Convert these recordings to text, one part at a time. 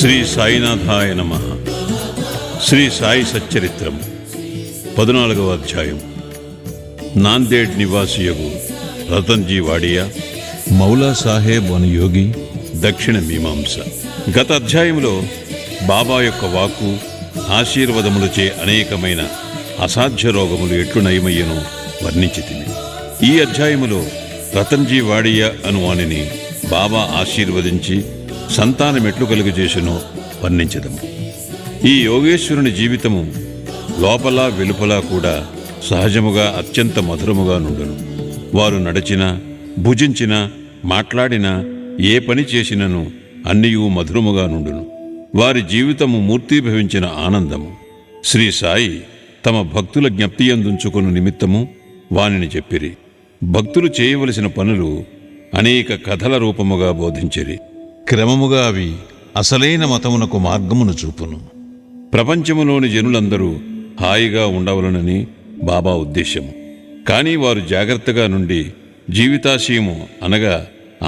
శ్రీ సాయినాథాయ నమః. శ్రీ సాయి సచ్చరిత్రం 14వ అధ్యాయం. నాందేడ్ నివాసియగు రతన్జీ వాడియా, మౌలా సాహెబ్ అను యోగి. దక్షిణ మీమాంస. గత అధ్యాయంలో బాబా యొక్క వాక్కు ఆశీర్వదములచే అనేకమైన అసాధ్య రోగములు ఎట్లు నయమయ్యనో వర్ణించితిమి. ఈ అధ్యాయములో రతన్జీ వాడియా అను వానిని బాబా ఆశీర్వదించి సంతానమెట్లు కలుగజేసెనో వర్ణించదము. ఈ యోగేశ్వరుని జీవితము లోపల వెలుపల కూడా సహజముగా అత్యంత మధురముగా నుండును. వారు నడచినా, భుజించినా, మాట్లాడినా, ఏ పని చేసినను అన్నియూ మధురముగా నుండును. వారి జీవితము మూర్తీభవించిన ఆనందము. శ్రీ సాయి తమ భక్తుల జ్ఞప్తియందుంచుకొను నిమిత్తము వానిని చెప్పిరి. భక్తులు చేయవలసిన పనులు అనేక కథల రూపముగా బోధించిరి. క్రమముగా అవి అసలైన మతమునకు మార్గమును చూపును. ప్రపంచములోని జనులందరూ హాయిగా ఉండవలనని బాబా ఉద్దేశము. కానీ వారు జాగ్రత్తగా నుండి జీవితాశయము అనగా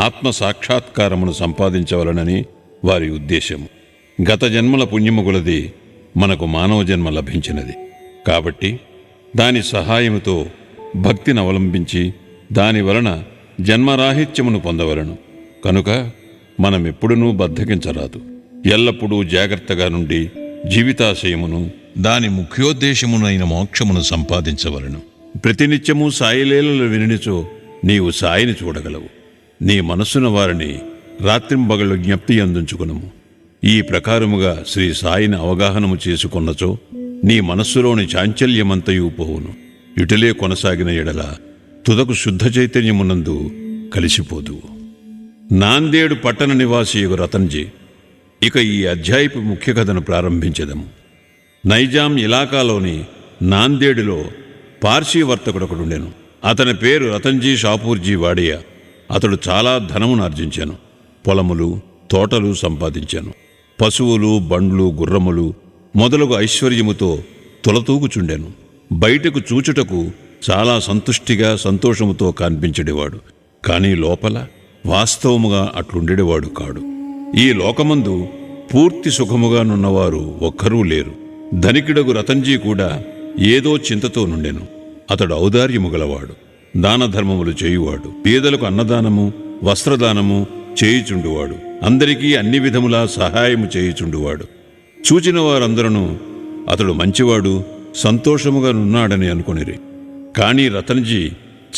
ఆత్మ సాక్షాత్కారమును సంపాదించవలనని వారి ఉద్దేశము. గత జన్మల పుణ్యము కొలది మనకు మానవ జన్మ లభించినది. కాబట్టి దాని సహాయముతో భక్తిని అవలంబించి దాని వలన జన్మరాహిత్యమును పొందవలను. కనుక మనమెప్పుడునూ బద్ధకించరాదు. ఎల్లప్పుడూ జాగ్రత్తగా నుండి జీవితాశయమును, దాని ముఖ్యోద్దేశమునైన మోక్షమును సంపాదించవలను. ప్రతినిత్యము సాయిలీలలు వినిచో నీవు సాయిని చూడగలవు. నీ మనస్సున వారిని రాత్రింబగళ్ళు జ్ఞప్తి అందించుకునము. ఈ ప్రకారముగా శ్రీ సాయిని అవగాహనము చేసుకున్నచో నీ మనస్సులోని చాంచల్యమంతయూ పోవును. ఇటులే కొనసాగిన ఎడల తుదకు శుద్ధ చైతన్యమునందు కలిసిపోదువు. నాందేడు పట్టణ నివాసియగు రతన్జీ. ఇక ఈ అధ్యాయపు ముఖ్య కథను ప్రారంభించదము. నైజాం ఇలాకాలోని నాందేడులో పార్సీ వర్తకుడొకడుండెను. అతని పేరు రతన్జీ షాపూర్జీ వాడియా. అతడు చాలా ధనమును ఆర్జించాను. పొలములు, తోటలు సంపాదించాను. పశువులు, బండ్లు, గుర్రములు మొదలగు ఐశ్వర్యముతో తొలతూగుచుండెను. బయటకు చూచుటకు చాలా సంతుష్టిగా, సంతోషముతో కనిపించెడివాడు. కానీ లోపల వాస్తవముగా అట్లుండెడివాడు కాడు. ఈ లోకమందు పూర్తి సుఖముగా నున్నవారు ఒక్కరూ లేరు. ధనికుడగు రతన్జీ కూడా ఏదో చింతతో నుండెను. అతడు ఔదార్యము గలవాడు, దానధర్మములు చేయువాడు, పేదలకు అన్నదానము, వస్త్రదానము చేయుచుండువాడు, అందరికీ అన్ని విధములా సహాయము చేయుచుండువాడు. చూచిన వారందరూ అతడు మంచివాడు, సంతోషముగా నున్నాడని అనుకొనిరి. కానీ రతన్జీ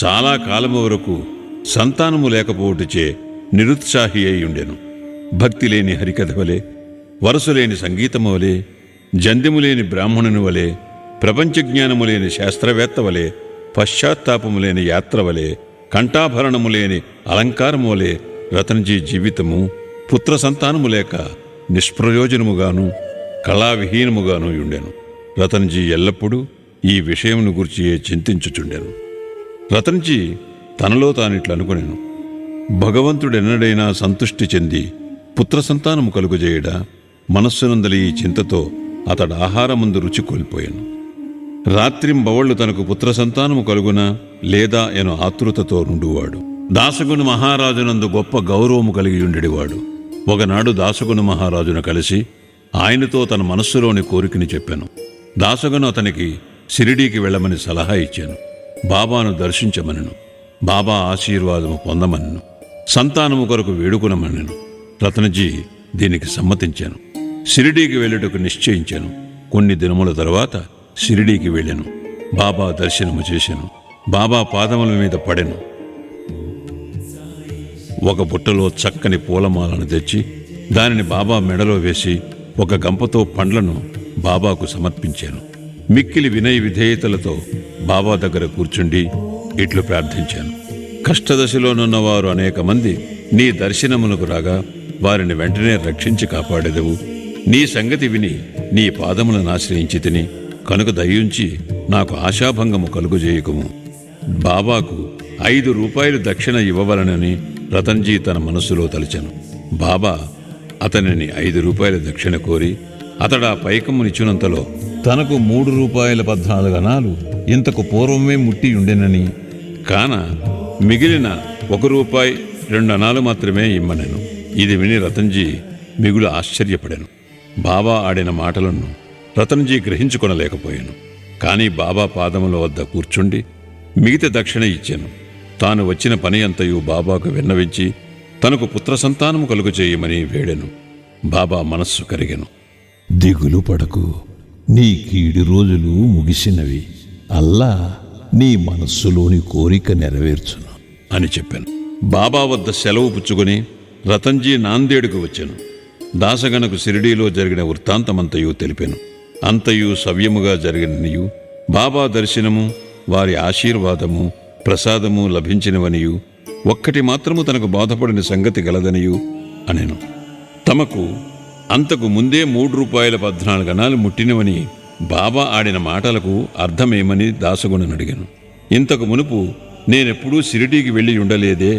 చాలా కాలము వరకు సంతానము లేకపోవటచే నిరుత్సాహి అయి ఉండెను. భక్తి లేని హరికథ వలె, వరసులేని సంగీతము వలె, జంధ్యము లేని బ్రాహ్మణుని వలె, ప్రపంచ జ్ఞానము లేని శాస్త్రవేత్త వలె, పశ్చాత్తాపము లేని యాత్ర వలె, కంఠాభరణము లేని అలంకారము వలె రతన్జీ జీవితము పుత్ర సంతానము లేక నిష్ప్రయోజనముగాను, కళావిహీనముగాను ఉండెను. రతన్జీ ఎల్లప్పుడూ ఈ విషయమును గురించి చింతించుచుండెను. రతన్జీ తనలో తానిట్లనుకొనెను, భగవంతుడెన్నడైనా సంతుష్టి చెంది పుత్ర సంతానము కలుగజేయడా? మనస్సునందలి ఈ చింతతో అతడు ఆహారమందు రుచి కోల్పోయాను. రాత్రింబవళ్లు తనకు పుత్ర సంతానము కలుగునా లేదా ఎను ఆతృతతో నుండువాడు. దాసగుని మహారాజునందు గొప్ప గౌరవము కలిగి ఉండేవాడు. ఒకనాడు దాసగుని మహారాజును కలిసి ఆయనతో తన మనస్సులోని కోరికని చెప్పాను. దాసగును అతనికి షిరిడీకి వెళ్ళమని సలహా ఇచ్చాను. బాబాను దర్శించమనెను. బాబా ఆశీర్వాదము పొందమనెను. సంతానము కొరకు వేడుకునమనెను. రతన్జీ దీనికి సమ్మతించాను. షిరిడీకి వెళ్ళుటకు నిశ్చయించాను. కొన్ని దినముల తరువాత షిరిడీకి వెళ్ళాను. బాబా దర్శనము చేశాను. బాబా పాదముల మీద పడెను. ఒక బుట్టలో చక్కని పూలమాలను తెచ్చి దానిని బాబా మెడలో వేసి ఒక గంపతో పండ్లను బాబాకు సమర్పించాను. మిక్కిలి వినయ విధేయతలతో బాబా దగ్గర కూర్చుండి ఇట్లు ప్రార్థించాను. కష్టదశలోనున్నవారు అనేక మంది నీ దర్శనమునకు రాగా వారిని వెంటనే రక్షించి కాపాడెదవు. నీ సంగతి విని నీ పాదములను ఆశ్రయించి తిని కనుక దయించి నాకు ఆశాభంగము కలుగుజేయకుము. బాబాకు 5 రూపాయలు దక్షిణ ఇవ్వవలనని రతన్జీ తన మనస్సులో తలిచెను. బాబా అతనిని 5 రూపాయల దక్షిణ కోరి అతడా పైకమ్మునిచ్చినంతలో తనకు 3 రూపాయల 14 అనాలు ఇంతకు పూర్వమే ముట్టి ఉండెనని, కాన మిగిలిన 1 రూపాయి 2 అనాలు మాత్రమే ఇమ్మనెను. ఇది విని రతన్జీ మిగులు ఆశ్చర్యపడాను. బాబా ఆడిన మాటలను రతన్జీ గ్రహించుకొనలేకపోయాను. కానీ బాబా పాదముల వద్ద కూర్చుండి మిగతా దక్షిణ ఇచ్చాను. తాను వచ్చిన పని అంతయు బాబాకు విన్నవించి తనకు పుత్ర సంతానము కలుగు చేయమని వేడెను. బాబా మనస్సు కరిగెను. దిగులు పడకు, నీ కీడు రోజులు ముగిసినవి. అల్లా నీ మనస్సులోని కోరిక నెరవేర్చును అని చెప్పాను. బాబా వద్ద సెలవు పుచ్చుకొని రతన్జీ నాందేడుకు వచ్చాను. దాసగణకు షిరిడీలో జరిగిన వృత్తాంతమంతయు తెలిపాను. అంతయు సవ్యముగా జరిగిననియు, బాబా దర్శనము, వారి ఆశీర్వాదము, ప్రసాదము లభించినవనియు, ఒక్కటి మాత్రము తనకు బాధపడిన సంగతి గలదనియు అనెను. తమకు అంతకు ముందే 3 రూపాయల 14 అణాలు ముట్టినవని బాబా ఆడిన మాటలకు అర్థమేమని దాసగుణను అడిగాను. ఇంతకు మునుపు నేనెప్పుడూ షిరిడీకి వెళ్ళి ఉండలేదే,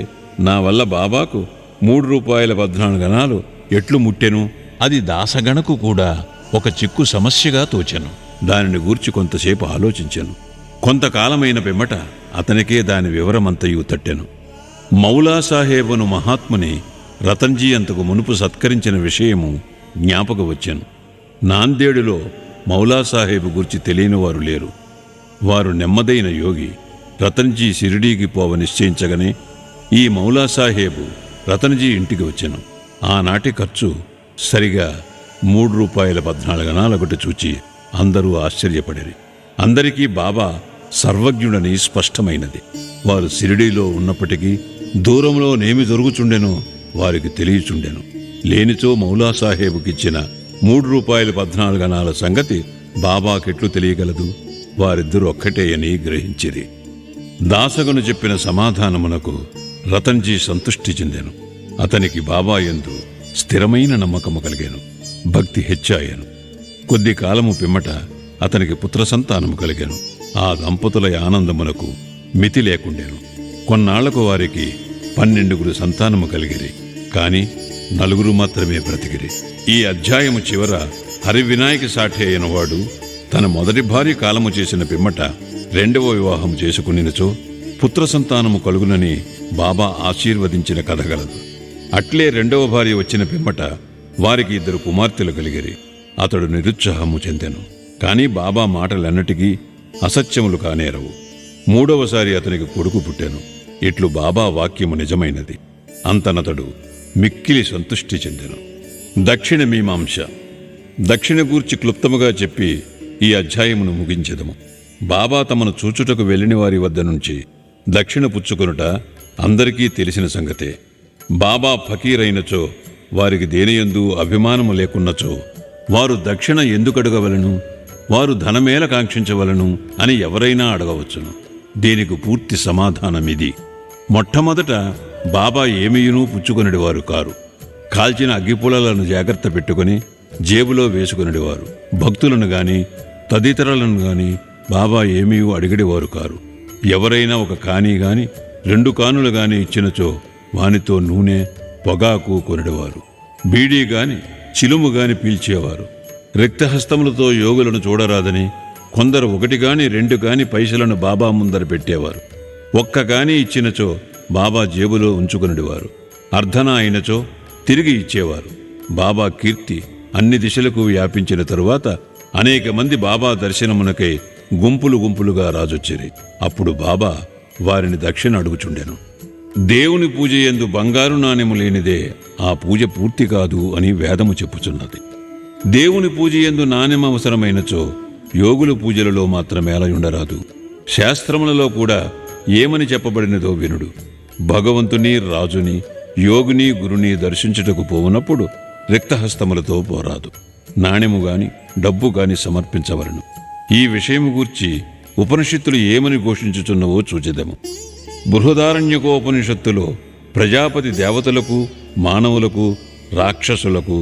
నా వల్ల బాబాకు 3 రూపాయల 14 అణాలు ఎట్లు ముట్టెను? అది దాసగణకు కూడా ఒక చిక్కు సమస్యగా తోచెను. దానిని గూర్చి కొంతసేపు ఆలోచించాను. కొంతకాలమైన పిమ్మట అతనికే దాని వివరమంతయు తట్టెను. మౌలా సాహేబును మహాత్ముని రతన్జీ అంతకు మునుపు సత్కరించిన విషయము జ్ఞాపక వచ్చాను. నాందేడులో మౌలా సాహేబు గురించి తెలియని వారు లేరు. వారు నెమ్మదైన యోగి. రతన్జీ షిరిడీకి పోవ నిశ్చయించగానే ఈ మౌలా సాహేబు రతన్జీ ఇంటికి వచ్చాను. ఆనాటి ఖర్చు సరిగా 3 రూపాయల 14 అణాలొకటి చూచి అందరూ ఆశ్చర్యపడిరి. అందరికీ బాబా సర్వజ్ఞుడని స్పష్టమైనది. వారు షిరిడీలో ఉన్నప్పటికీ దూరంలో నేమి జరుగుచుండెనో వారికి తెలియచుండెను. లేనిచో మౌలా సాహేబుకిచ్చిన 3 రూపాయల 14 అణాల సంగతి బాబాకెట్లు తెలియగలదు? వారిద్దరూ ఒక్కటే అని గ్రహించిరి. దాసగను చెప్పిన సమాధానమునకు రతన్జీ సంతృష్టి చెందెను. అతనికి బాబా యందు స్థిరమైన నమ్మకము కలిగాను. భక్తి హెచ్చాయను. కొద్ది కాలము పిమ్మట అతనికి పుత్ర సంతానము కలిగాను. ఆ దంపతుల ఆనందమునకు మితి లేకుండెను. కొన్నాళ్లకు వారికి 12 సంతానము కలిగిరి. కాని 4 మాత్రమే బ్రతికిరి. ఈ అధ్యాయము చివర హరివినాయక సాఠే అయినవాడు తన మొదటి భార్య కాలము చేసిన పిమ్మట 2వ వివాహం చేసుకునినచో పుత్ర సంతానము కలుగునని బాబా ఆశీర్వదించిన కథ గలదు. అట్లే 2వ భార్య వచ్చిన పిమ్మట వారికి 2 కుమార్తెలు కలిగిరి. అతడు నిరుత్సాహము చెందెను. కాని బాబా మాటలన్నిటికీ అసత్యములు కానేరవు. 3వసారి అతనికి కొడుకు పుట్టాను. ఇట్లు బాబా వాక్యము నిజమైనది. అంతనతడు మిక్కిలి సంతృష్టి చెందెను. దక్షిణ మీమాంస. దక్షిణ గూర్చి క్లుప్తముగా చెప్పి ఈ అధ్యాయమును ముగించెదము. బాబా తమను చూచుటకు వెళ్ళిన వారి వద్ద నుంచి దక్షిణ పుచ్చుకొనుట అందరికీ తెలిసిన సంగతే. బాబా ఫకీరైనచో, వారికి దేనియందు అభిమానము లేకున్నచో వారు దక్షిణ ఎందుకడగవలను, వారు ధనమేల కాంక్షించవలను అని ఎవరైనా అడగవచ్చును. దీనికి పూర్తి సమాధానమిది. మొట్టమొదట బాబా ఏమీయునూ పుచ్చుకొనిడివారు కారు. కాల్చిన అగ్గిపుల్లలను జాగ్రత్త పెట్టుకుని జేబులో వేసుకొనిడివారు. భక్తులను గాని తదితరులను గాని బాబా ఏమీ అడిగడివారు కారు. ఎవరైనా ఒక కాని గాని 2 కానులు గాని ఇచ్చినచో వానితో నూనె, పొగాకు కొనిడివారు. బీడీ గాని చిలుము గాని పీల్చేవారు. రిక్తహస్తములతో యోగులను చూడరాదని కొందరు 1 గాని 2 గాని పైసలను బాబా ముందర పెట్టేవారు. 1 గాని ఇచ్చినచో బాబా జేబులో ఉంచుకొనిడివారు. అర్ధన అయినచో తిరిగి ఇచ్చేవారు. బాబా కీర్తి అన్ని దిశలకు వ్యాపించిన తరువాత అనేక మంది బాబా దర్శనమునకై గుంపులు గుంపులుగా రాజొచ్చిరి. అప్పుడు బాబా వారిని దక్షిణ అడుగుచుండెను. దేవుని పూజ యందు బంగారు నాణెము లేనిదే ఆ పూజ పూర్తి కాదు అని వేదము చెప్పుచున్నది. దేవుని పూజ యందు నాణెం అవసరమైనచో యోగుల పూజలలో మాత్రమేలయుండరాదు. శాస్త్రములలో కూడా ఏమని చెప్పబడినదో వినుడు. భగవంతుని, రాజుని, యోగిని, గురుని దర్శించుటకు పోవునప్పుడు రిక్తహస్తములతో పోరాదు. నాణెము గాని డబ్బు గాని సమర్పించవలను. ఈ విషయము గూర్చి ఉపనిషత్తులు ఏమని ఘోషించుచున్నవో చూచెదము. బృహదారణ్యకోపనిషత్తులో ప్రజాపతి దేవతలకు, మానవులకు, రాక్షసులకు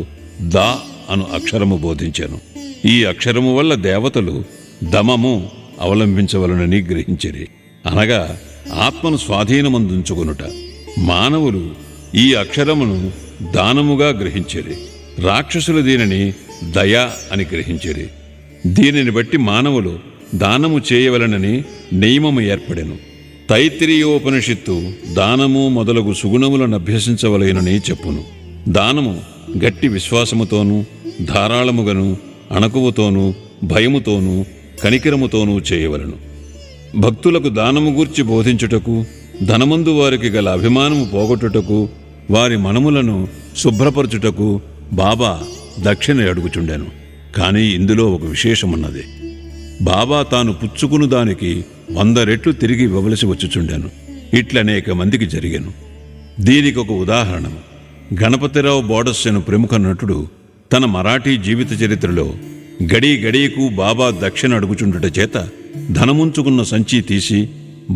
దా అను అక్షరము బోధించాను. ఈ అక్షరము వల్ల దేవతలు దమము అవలంబించవలనని గ్రహించిరి, అనగా ఆత్మను స్వాధీనమందుంచుకొనుట. మానవులు ఈ అక్షరమును దానముగా గ్రహించిరి. రాక్షసులు దీనిని దయ అని గ్రహించిరి. దీనిని బట్టి మానవులు దానము చేయవలనని నియమము ఏర్పడెను. తైత్తిరీయోపనిషత్తు దానము మొదలగు సుగుణములను అభ్యసించవలెనని చెప్పును. దానము గట్టి విశ్వాసముతోనూ ధారాళముగను అణకువతోనూ భయముతోనూ కనికరముతోనూ చేయవలను. భక్తులకు దానము గూర్చి బోధించుటకు, ధనమందు వారికి గల అభిమానము పోగొట్టుటకు, వారి మనములను శుభ్రపరచుటకు బాబా దక్షిణ అడుగుచుండెను. కాని ఇందులో ఒక విశేషమున్నది. బాబా తాను పుచ్చుకును దానికి 100 రెట్లు తిరిగి ఇవ్వవలసి వచ్చుచుండెను. ఇట్లనేక మందికి జరిగెను. దీనికి ఒక ఉదాహరణ. గణపతిరావు బోడస్సెను ప్రముఖ నటుడు తన మరాఠీ జీవిత చరిత్రలో గడీ గడీకు బాబా దక్షిణ అడుగుచుండుట చేత ధనముంచుకున్న సంచి తీసి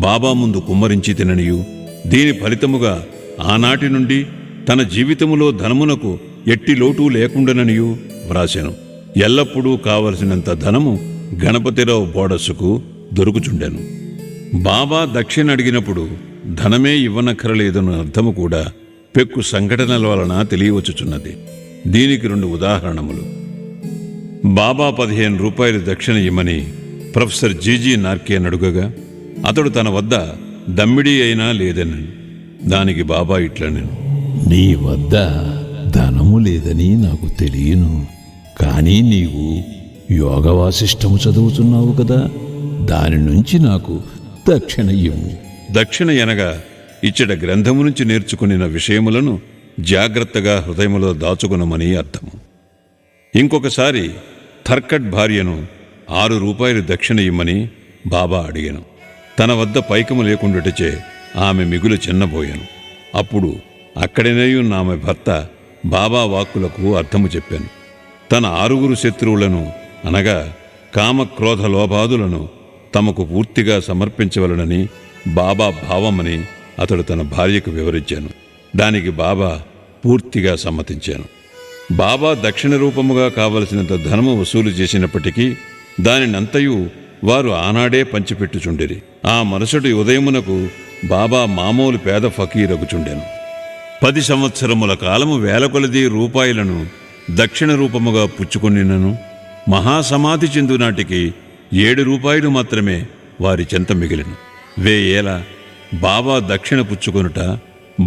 బాబా ముందు కుమ్మరించి తిననియు, దీని ఫలితముగా ఆనాటి నుండి తన జీవితములో ధనమునకు ఎట్టి లోటు లేకుండాననియు వ్రాసెను. ఎల్లప్పుడూ కావలసినంత ధనము గణపతిరావు బోడస్సుకు దొరుకుచుండెను. బాబా దక్షిణ అడిగినప్పుడు ధనమే ఇవ్వనక్కరలేదన్న అర్థము కూడా పెక్కు సంఘటనల వలన తెలియవచ్చుచున్నది. దీనికి 2 ఉదాహరణములు. బాబా 15 రూపాయలు దక్షిణ ఇమ్మని ప్రొఫెసర్ జీజీ నార్కే అడుగగా అతడు తన వద్ద దమ్మిడీ అయినా లేదనను. దానికి బాబా ఇట్లనెను, నీ వద్ద ధనము లేదని నాకు తెలియను, కానీ నీవు యోగ వాసిష్టము చదువుతున్నావు కదా, దాని నుంచి నాకు దక్షిణ ఇవ్వు. దక్షిణ ఎనగా ఇచ్చట గ్రంథము నుంచి నేర్చుకునిన విషయములను జాగ్రత్తగా హృదయములో దాచుకునమని అర్థము. ఇంకొకసారి థర్కట్ భార్యను 6 రూపాయలు దక్షిణ ఇమ్మని బాబా అడిగాను. తన వద్ద పైకము లేకుండాటచే ఆమె మిగులు చిన్నబోయాను. అప్పుడు అక్కడనేయున్న ఆమె భర్త బాబా వాక్కులకు అర్థము చెప్పాను. తన 6 శత్రువులను అనగా కామక్రోధ లోభాదులను తమకు పూర్తిగా సమర్పించవలనని బాబా భావమని అతడు తన భార్యకు వివరించాను. దానికి బాబా పూర్తిగా సమ్మతించాను. బాబా దక్షిణ రూపముగా కావలసినంత ధనము వసూలు చేసినప్పటికీ దానినంతయు వారు ఆనాడే పంచిపెట్టుచుండిరి. ఆ మరుసటి ఉదయమునకు బాబా మామూలు పేద ఫకీరగుచుండెను. 10 సంవత్సరముల కాలము వేల కొలది రూపాయలను దక్షిణ రూపముగా పుచ్చుకొనినను మహాసమాధి చెందు నాటికి 7 రూపాయలు మాత్రమే వారి చెంత మిగిలిను. 1000 ఏళ్ల బాబా దక్షిణ పుచ్చుకొనుట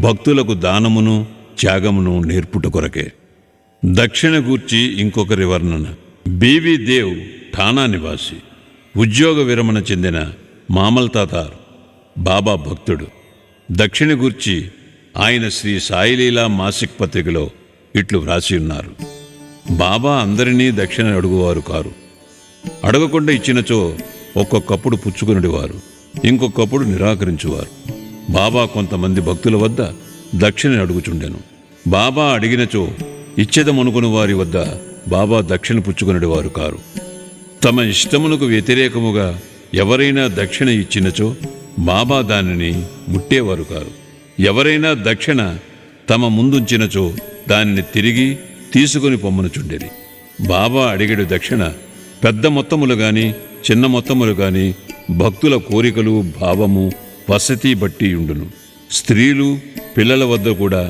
భక్తులకు దానమును త్యాగమును నేర్పుట కొరకే. దక్షిణ గూర్చి ఇంకొకరి వర్ణన. బీవీ దేవ్ ఠానా నివాసి, ఉద్యోగ విరమణ చెందిన మామల్తాతార్ బాబా భక్తుడు. దక్షిణ గూర్చి ఆయన శ్రీ సాయిలీలా మాసిక్ పత్రికలో ఇట్లు వ్రాసి ఉన్నారు. బాబా అందరినీ దక్షిణ అడుగువారు కారు. అడగకుండా ఇచ్చినచో ఒక్కొక్కప్పుడు పుచ్చుకునేవారు, ఇంకొకప్పుడు నిరాకరించువారు. బాబా కొంతమంది భక్తుల వద్ద దక్షిణ అడుగుచుండెను. బాబా అడిగినచో ఇచ్చేదమనుకుని వారి వద్ద బాబా దక్షిణ పుచ్చుకునేవారు కారు. తమ ఇష్టమునకు వ్యతిరేకముగా ఎవరైనా దక్షిణ ఇచ్చినచో బాబా దానిని ముట్టేవారు కారు. ఎవరైనా దక్షిణ తమ ముందుంచినచో దానిని తిరిగి తీసుకుని పొమ్మనుచుండెరి. బాబా అడిగడు దక్షిణ పెద్ద మొత్తములు గాని చిన్న మొత్తములు గాని భక్తుల కోరికలు భావము వసతి బట్టి ఉండును. స్త్రీలు పిల్లల వద్ద కూడా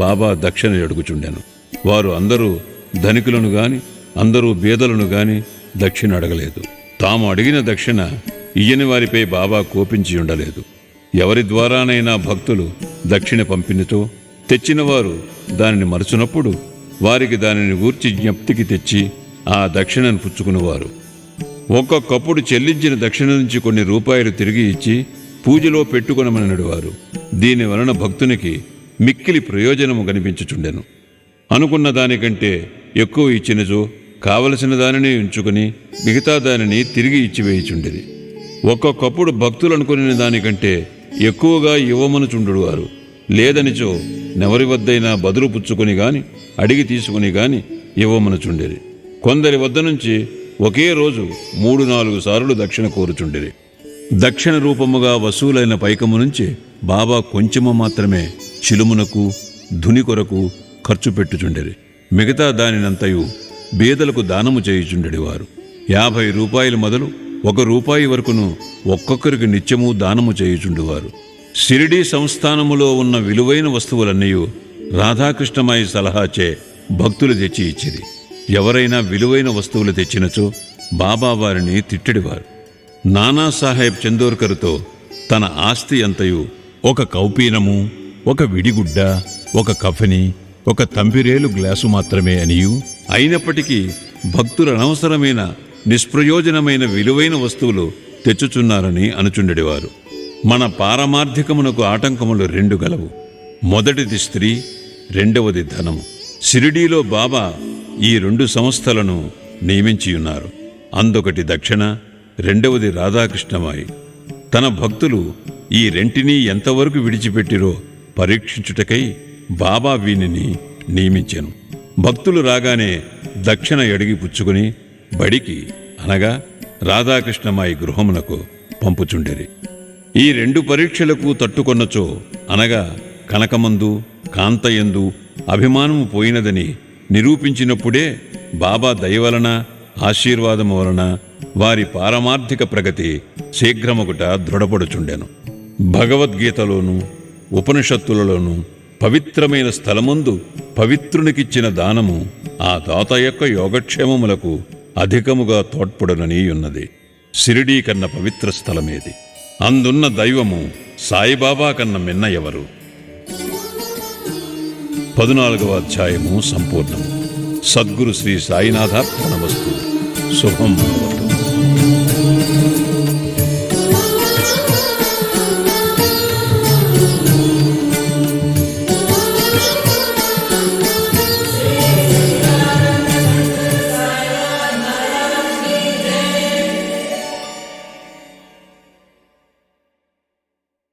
బాబా దక్షిణ అడుగుచుండెను. వారు అందరూ ధనికులను గాని అందరూ బీదలను గాని దక్షిణ అడగలేదు. తాము అడిగిన దక్షిణ ఇయ్యని వారిపై బాబా కోపించి ఉండలేదు. ఎవరి ద్వారానైనా భక్తులు దక్షిణ పంపినతో తెచ్చినవారు దానిని మరచునప్పుడు వారికి దానిని గూర్చి జ్ఞప్తికి తెచ్చి ఆ దక్షిణను పుచ్చుకునేవారు. ఒక్కొక్కప్పుడు చెల్లించిన దక్షిణ నుంచి కొన్ని రూపాయలు తిరిగి ఇచ్చి పూజలో పెట్టుకొనమనడు వారు. దీని వలన భక్తునికి మిక్కిలి ప్రయోజనము కనిపించుచుండెను. అనుకున్న దానికంటే ఎక్కువ ఇచ్చినచో కావలసిన దానిని ఉంచుకొని మిగతా దానిని తిరిగి ఇచ్చివేయుచుండెది. ఒక్కొక్కప్పుడు భక్తులు అనుకునే దానికంటే ఎక్కువగా ఇవ్వమనుచుండు వారు. లేదనిచో నెవరి వద్దైనా బదులు పుచ్చుకొని గాని అడిగి తీసుకుని గాని ఇవ్వమనుచుండేది. కొందరి వద్ద నుంచి ఒకే రోజు 3-4 సార్లు దక్షిణ కోరుచుండేది. దక్షిణ రూపముగా వసూలైన పైకము నుంచి బాబా కొంచెము మాత్రమే చిలుమునకు ధుని కొరకు ఖర్చు పెట్టుచుండేది. మిగతా దానినంతయు బీదలకు దానము చేయుచుండెడివారు. 50 రూపాయలు మొదలు 1 రూపాయి వరకును ఒక్కొక్కరికి నిత్యము దానము చేయుచుండువారు. షిరిడీ సంస్థానములో ఉన్న విలువైన వస్తువులన్నీ రాధాకృష్ణమాయి సలహాచే భక్తులు తెచ్చి ఇచ్చిరి. ఎవరైనా విలువైన వస్తువులు తెచ్చినచో బాబా వారిని తిట్టడివారు. నానాసాహెబ్ చందోర్కర్తో తన ఆస్తి అంతయు 1 కౌపీనము, 1 విడిగుడ్డ, 1 కఫని, ఒక తంబిరేలు గ్లాసు మాత్రమే అనియు, అయినప్పటికీ భక్తులు అనవసరమైన నిష్ప్రయోజనమైన విలువైన వస్తువులు తెచ్చుచున్నారని అనుచుండెడివారు. మన పారమార్థికమునకు ఆటంకములు 2 గలవు. మొదటిది స్త్రీ, రెండవది ధనము. షిరిడీలో బాబా ఈ 2 సంస్థలను నియమించియున్నారు. అందొకటి దక్షిణ, రెండవది రాధాకృష్ణమాయి. తన భక్తులు ఈ రెంటినీ ఎంతవరకు విడిచిపెట్టిరో పరీక్షించుటకై బాబా వీనిని నియమించెను. భక్తులు రాగానే దక్షిణ ఎడిగి పుచ్చుకుని బడికి అనగా రాధాకృష్ణమాయి గృహమునకు పంపుచుండెరి. ఈ 2 పరీక్షలకు తట్టుకొన్నచో అనగా కనకమందు కాంతయందు అభిమానము పోయినదని నిరూపించినప్పుడే బాబా దయవలన ఆశీర్వాదము వలన వారి పారమార్థిక ప్రగతి శీఘ్రమొకట దృఢపడుచుండెను. భగవద్గీతలోనూ ఉపనిషత్తులలోనూ పవిత్రమైన స్థలమందు పవిత్రునికిచ్చిన దానము ఆ దాత యొక్క యోగక్షేమములకు అధికముగా తోడ్పడునని ఉన్నది. షిరిడీ కన్న పవిత్ర స్థలమేది. అందున్న దైవము సాయిబాబా కన్న మిన్న ఎవరు? 14వ అధ్యాయము సంపూర్ణము. సద్గురు శ్రీ సాయినాథార్పణమస్తు. శుభం భవతు.